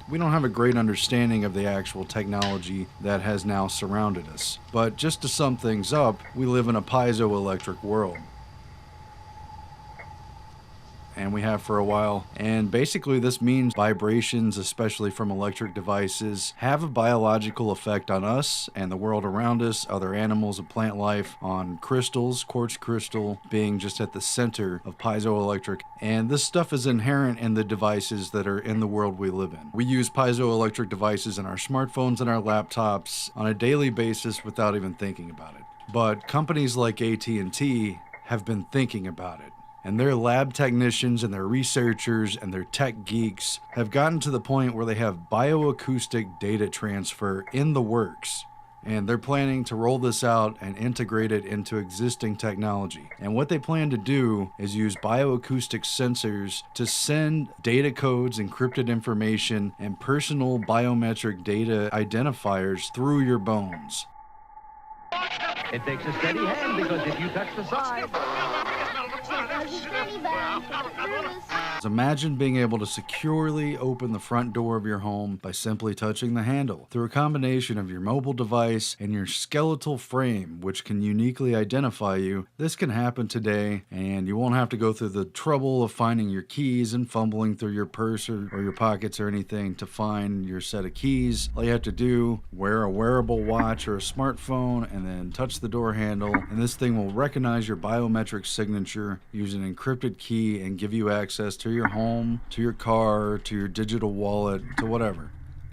We don't have a great understanding of the actual technology that has now surrounded us. But just to sum things up, we live in a piezoelectric world. And we have for a while. And basically this means vibrations, especially from electric devices, have a biological effect on us and the world around us, other animals and plant life, on crystals, quartz crystal being just at the center of piezoelectric. And this stuff is inherent in the devices that are in the world we live in. We use piezoelectric devices in our smartphones and our laptops on a daily basis without even thinking about it. But companies like AT&T have been thinking about it. And their lab technicians and their researchers and their tech geeks have gotten to the point where they have bioacoustic data transfer in the works. And they're planning to roll this out and integrate it into existing technology. And what they plan to do is use bioacoustic sensors to send data codes, encrypted information, and personal biometric data identifiers through your bones. It takes a steady hand because if you touch the side... Imagine being able to securely open the front door of your home by simply touching the handle. Through a combination of your mobile device and your skeletal frame, which can uniquely identify you, this can happen today, and you won't have to go through the trouble of finding your keys and fumbling through your purse or your pockets or anything to find your set of keys. All you have to do, wear a wearable watch or a smartphone, and then touch the door handle, and this thing will recognize your biometric signature, use an encrypted key, and give you access to your home, to your car, to your digital wallet, to whatever.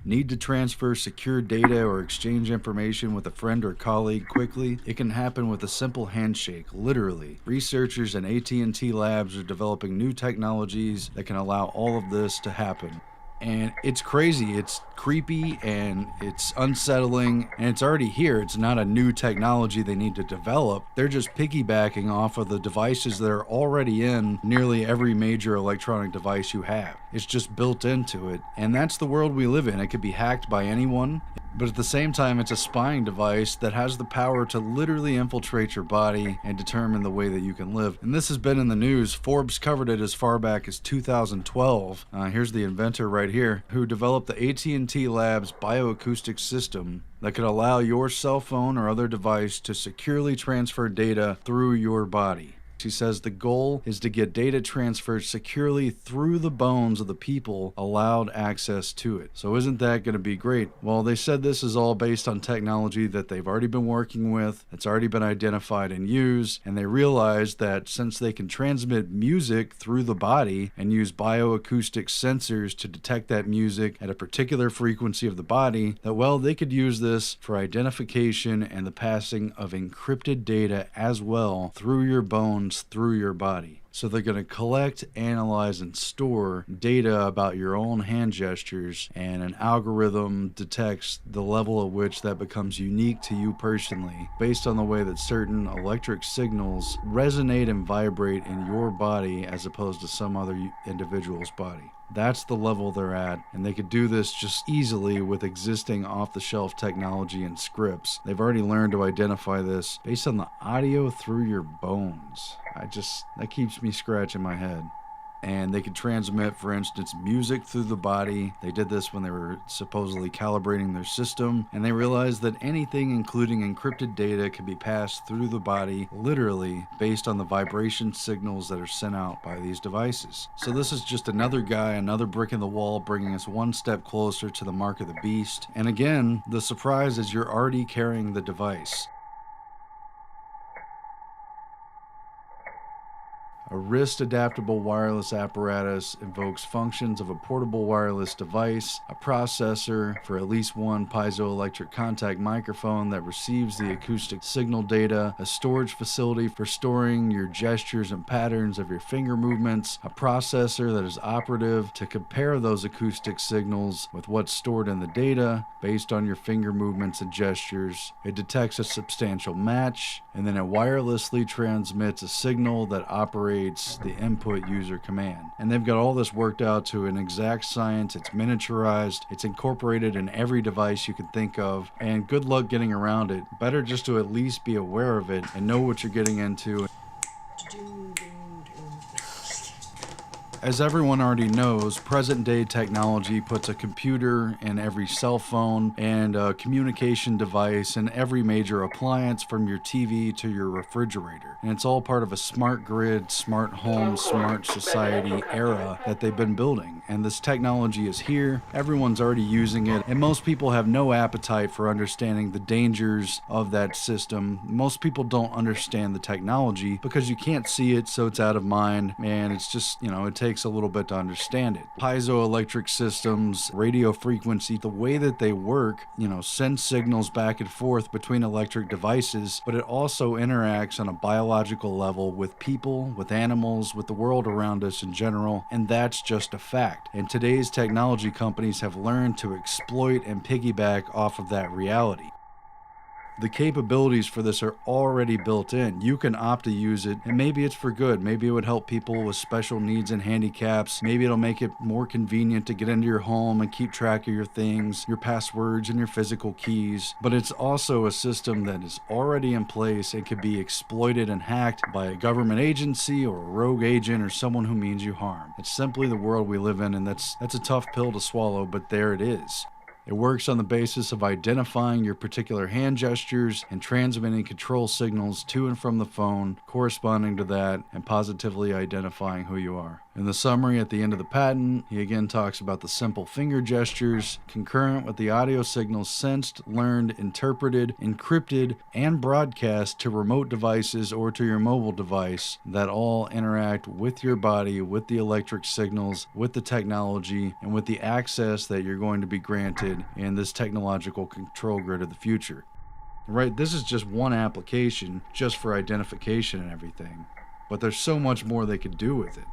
Need to transfer secure data or exchange information with a friend or colleague quickly? It can happen with a simple handshake, literally. Researchers and AT&T labs are developing new technologies that can allow all of this to happen. And it's crazy, it's creepy, and it's unsettling, and it's already here. It's not a new technology they need to develop. They're just piggybacking off of the devices that are already in nearly every major electronic device you have. It's just built into it, and that's the world we live in. It could be hacked by anyone, but at the same time, it's a spying device that has the power to literally infiltrate your body and determine the way that you can live. And this has been in the news. Forbes covered it as far back as 2012. Here's the inventor right here, who developed the AT&T Labs bioacoustic system that could allow your cell phone or other device to securely transfer data through your body. She says the goal is to get data transferred securely through the bones of the people allowed access to it. So isn't that going to be great? Well, they said this is all based on technology that they've already been working with, it's already been identified and used, and they realized that since they can transmit music through the body and use bioacoustic sensors to detect that music at a particular frequency of the body, that, well, they could use this for identification and the passing of encrypted data as well through your bones, through your body. So they're going to collect, analyze, and store data about your own hand gestures, and an algorithm detects the level at which that becomes unique to you personally based on the way that certain electric signals resonate and vibrate in your body as opposed to some other individual's body. That's the level they're at, and they could do this just easily with existing off-the-shelf technology and scripts. They've already learned to identify this based on the audio through your bones. That keeps me scratching my head. And they could transmit, for instance, music through the body. They did this when they were supposedly calibrating their system, and they realized that anything, including encrypted data, can be passed through the body, literally, based on the vibration signals that are sent out by these devices. So this is just another guy, another brick in the wall, bringing us one step closer to the mark of the beast. And again, the surprise is you're already carrying the device. A wrist-adaptable wireless apparatus invokes functions of a portable wireless device, a processor for at least one piezoelectric contact microphone that receives the acoustic signal data, a storage facility for storing your gestures and patterns of your finger movements, a processor that is operative to compare those acoustic signals with what's stored in the data based on your finger movements and gestures. It detects a substantial match, and then it wirelessly transmits a signal that operates the input user command. And they've got all this worked out to an exact science. It's miniaturized, it's incorporated in every device you can think of, and good luck getting around it. Better just to at least be aware of it and know what you're getting into. As everyone already knows, present-day technology puts a computer in every cell phone and a communication device in every major appliance from your TV to your refrigerator. And it's all part of a smart grid, smart home, smart society era that they've been building. And this technology is here, everyone's already using it, and most people have no appetite for understanding the dangers of that system. Most people don't understand the technology because you can't see it, so it's out of mind, and it's just, it takes a little bit to understand it. Piezoelectric systems, radio frequency, the way that they work, send signals back and forth between electric devices, but it also interacts on a biological level with people, with animals, with the world around us in general, and that's just a fact. And today's technology companies have learned to exploit and piggyback off of that reality. The capabilities for this are already built in. You can opt to use it, and maybe it's for good. Maybe it would help people with special needs and handicaps. Maybe it'll make it more convenient to get into your home and keep track of your things, your passwords, and your physical keys. But it's also a system that is already in place and can be exploited and hacked by a government agency or a rogue agent or someone who means you harm. It's simply the world we live in, and that's a tough pill to swallow, but there it is. It works on the basis of identifying your particular hand gestures and transmitting control signals to and from the phone corresponding to that and positively identifying who you are. In the summary at the end of the patent, he again talks about the simple finger gestures concurrent with the audio signals sensed, learned, interpreted, encrypted, and broadcast to remote devices or to your mobile device that all interact with your body, with the electric signals, with the technology, and with the access that you're going to be granted in this technological control grid of the future. Right, this is just one application just for identification and everything, but there's so much more they could do with it.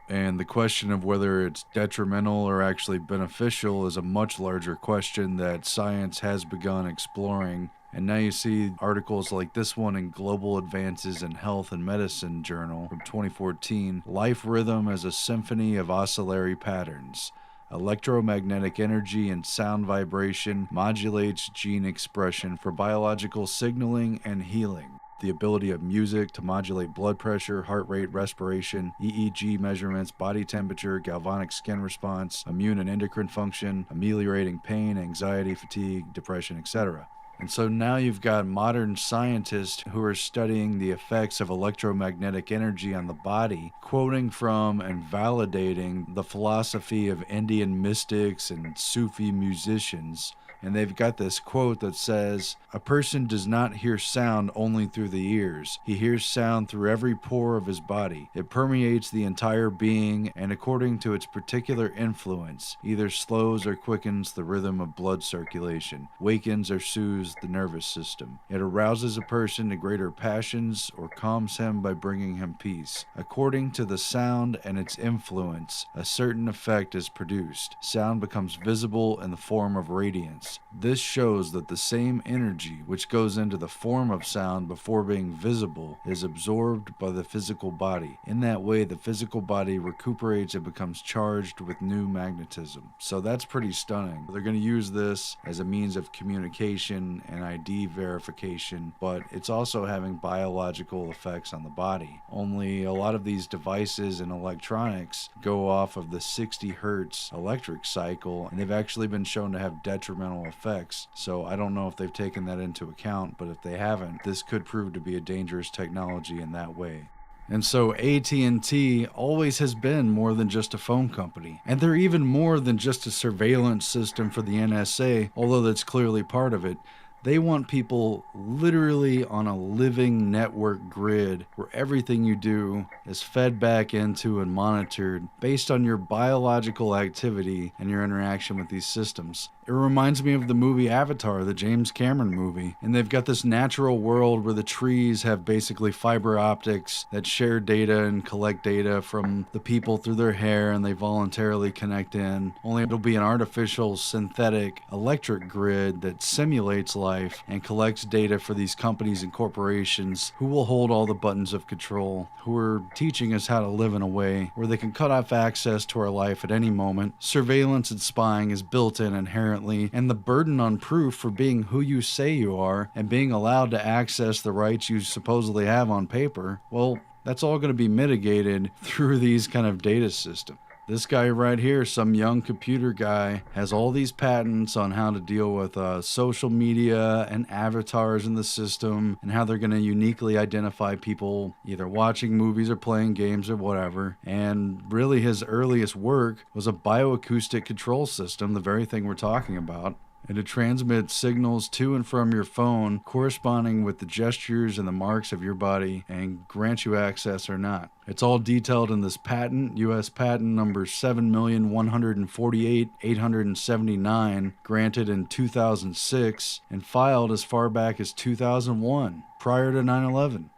And the question of whether it's detrimental or actually beneficial is a much larger question that science has begun exploring. And now you see articles like this one in Global Advances in Health and Medicine Journal from 2014, Life Rhythm as a Symphony of Oscillatory Patterns. Electromagnetic energy and sound vibration modulates gene expression for biological signaling and healing. The ability of music to modulate blood pressure, heart rate, respiration, EEG measurements, body temperature, galvanic skin response, immune and endocrine function, ameliorating pain, anxiety, fatigue, depression, etc. And so now you've got modern scientists who are studying the effects of electromagnetic energy on the body, quoting from and validating the philosophy of Indian mystics and Sufi musicians. And they've got this quote that says, "A person does not hear sound only through the ears. He hears sound through every pore of his body. It permeates the entire being, and according to its particular influence, either slows or quickens the rhythm of blood circulation, wakens or soothes the nervous system. It arouses a person to greater passions or calms him by bringing him peace. According to the sound and its influence, a certain effect is produced. Sound becomes visible in the form of radiance. This shows that the same energy which goes into the form of sound before being visible is absorbed by the physical body. In that way, the physical body recuperates and becomes charged with new magnetism." So that's pretty stunning. They're going to use this as a means of communication and ID verification, but it's also having biological effects on the body. Only a lot of these devices and electronics go off of the 60 hertz electric cycle, and they've actually been shown to have detrimental effects. So I don't know if they've taken that into account, but if they haven't, this could prove to be a dangerous technology in that way. And so AT&T always has been more than just a phone company. And they're even more than just a surveillance system for the NSA, although that's clearly part of it. They want people literally on a living network grid where everything you do is fed back into and monitored based on your biological activity and your interaction with these systems. It reminds me of the movie Avatar, the James Cameron movie. And they've got this natural world where the trees have basically fiber optics that share data and collect data from the people through their hair, and they voluntarily connect in. Only it'll be an artificial, synthetic, electric grid that simulates life and collects data for these companies and corporations who will hold all the buttons of control, who are teaching us how to live in a way where they can cut off access to our life at any moment. Surveillance and spying is built in inherently, and the burden on proof for being who you say you are and being allowed to access the rights you supposedly have on paper, well, That's all going to be mitigated through these kind of data systems. This guy right here, some young computer guy, has all these patents on how to deal with social media and avatars in the system and how they're going to uniquely identify people either watching movies or playing games or whatever. And really his earliest work was a bioacoustic control system, the very thing we're talking about. And it transmits signals to and from your phone corresponding with the gestures and the marks of your body and grant you access or not. It's all detailed in this patent, U.S. patent number 7,148,879, granted in 2006 and filed as far back as 2001, prior to 9/11.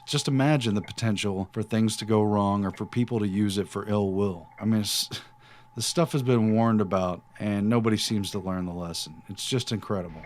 Just imagine the potential for things to go wrong or for people to use it for ill will. I mean, this stuff has been warned about, and nobody seems to learn the lesson. It's just incredible.